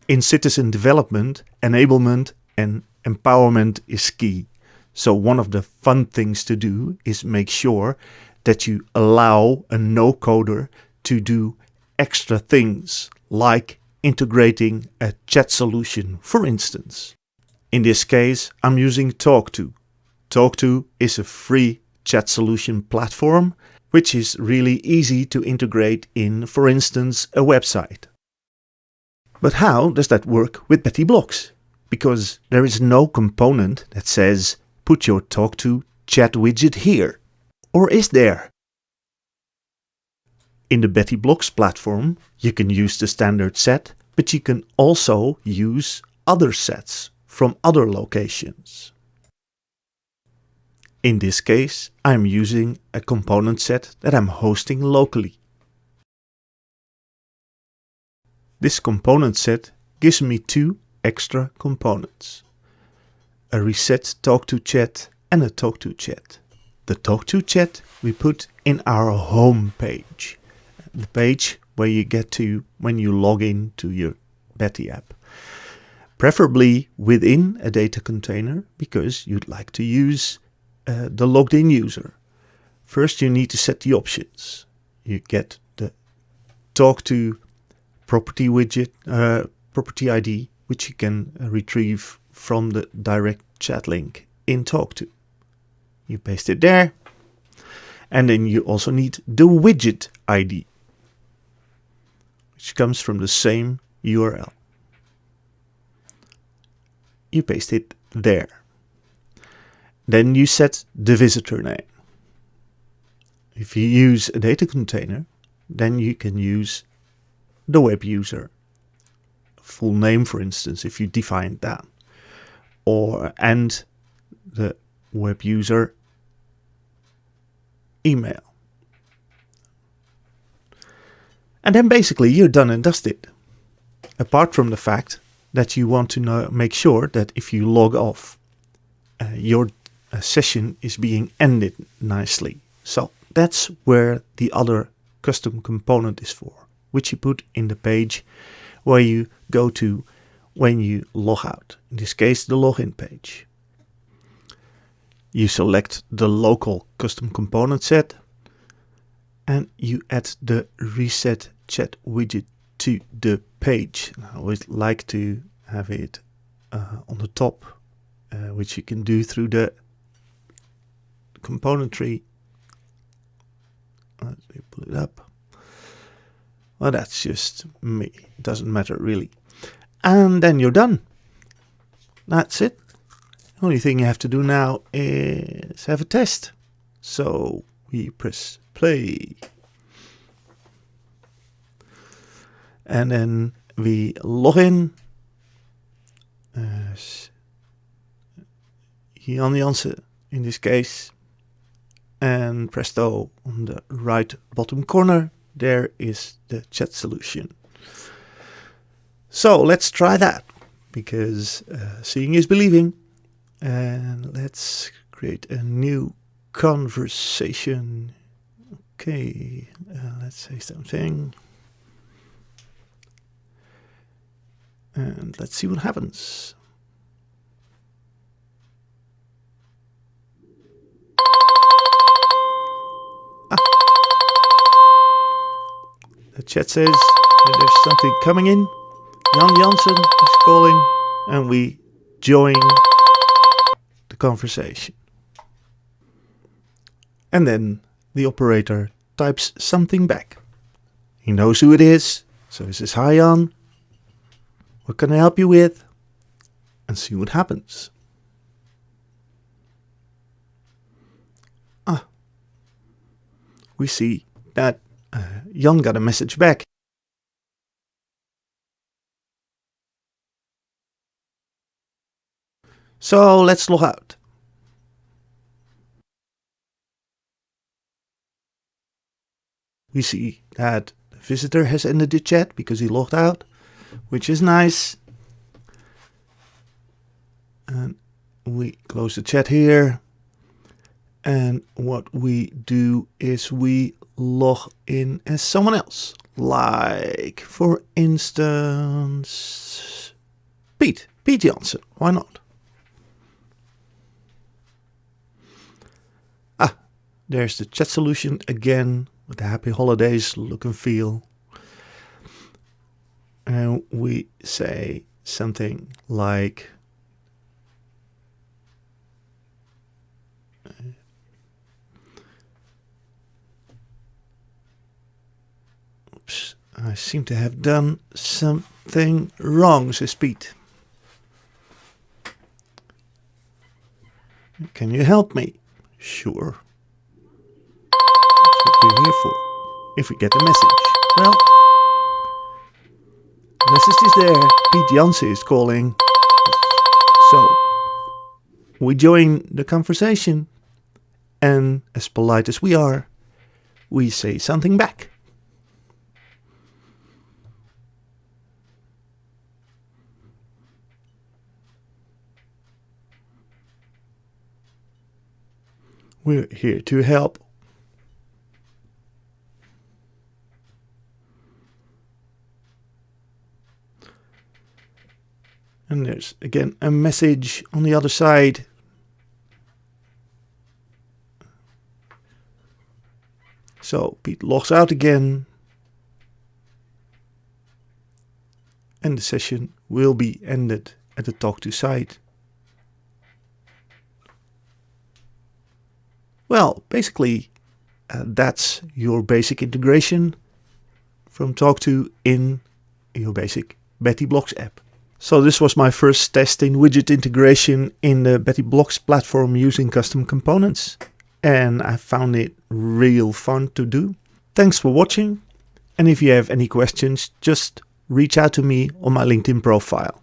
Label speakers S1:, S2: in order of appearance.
S1: In citizen development, enablement and empowerment is key. So one of the fun things to do is make sure that you allow a no-coder to do extra things, like integrating a chat solution, for instance. In this case, I'm using Tawk.to. Tawk.to is a free chat solution platform, which is really easy to integrate in, for instance, a website. But how does that work with Betty Blocks? Because there is no component that says, put your Tawk.to chat widget here. Or is there? In the Betty Blocks platform, you can use the standard set, but you can also use other sets from other locations. In this case, I'm using a component set that I'm hosting locally. This component set gives me two extra components: a reset Tawk.to chat and a Tawk.to chat. The Tawk.to chat we put in our home page, the page where you get to when you log in to your Betty app. Preferably within a data container, because you'd like to use the logged in user. First you need to set the options. You get the Tawk.to property widget, property ID, which you can retrieve from the direct chat link in Tawk.to. You paste it there, and then you also need the widget ID, which comes from the same URL. You paste it there. Then you set the visitor name. If you use a data container, then you can use the web user full name, for instance, if you define that, and the web user email. And then basically you're done and dusted. Apart from the fact that you want to make sure that if you log off, your session is being ended nicely. So that's where the other custom component is for, which you put in the page where you go to when you log out. In this case, the login page. You select the local custom component set and you add the reset chat widget to the page. I always like to have it on the top, which you can do through the component tree. Let me pull it up. Well, that's just me. It doesn't matter really. And then you're done. That's it. The only thing you have to do now is have a test. So we press play. And then we log in. Jan Jansen in this case. And presto, on the right bottom corner, there is the chat solution. So let's try that, because seeing is believing. And let's create a new conversation. Okay, let's say something. And let's see what happens. The chat says that there's something coming in. Jan Jansen is calling, and we join the conversation. And then the operator types something back. He knows who it is, so he says, "Hi Jan, what can I help you with?" And see what happens. We see that Jan got a message back. So let's log out. We see that the visitor has ended the chat because he logged out, which is nice. And we close the chat here. And what we do is we log in as someone else. Like, for instance, Pete Janssen, why not? There's the chat solution again with the happy holidays look and feel. And we say something like, oops, I seem to have done something wrong, says Pete. Can you help me? Sure. That's what we're here for. If we get the message. Well, the message is there. Pete Janssen is calling. So, we join the conversation. And as polite as we are, we say something back. We're here to help. And there's again a message on the other side. So Pete logs out again. And the session will be ended at the Tawk.to site. Well, basically, that's your basic integration from Tawk.to in your basic Betty Blocks app. So this was my first test in widget integration in the Betty Blocks platform using custom components. And I found it real fun to do. Thanks for watching. And if you have any questions, just reach out to me on my LinkedIn profile.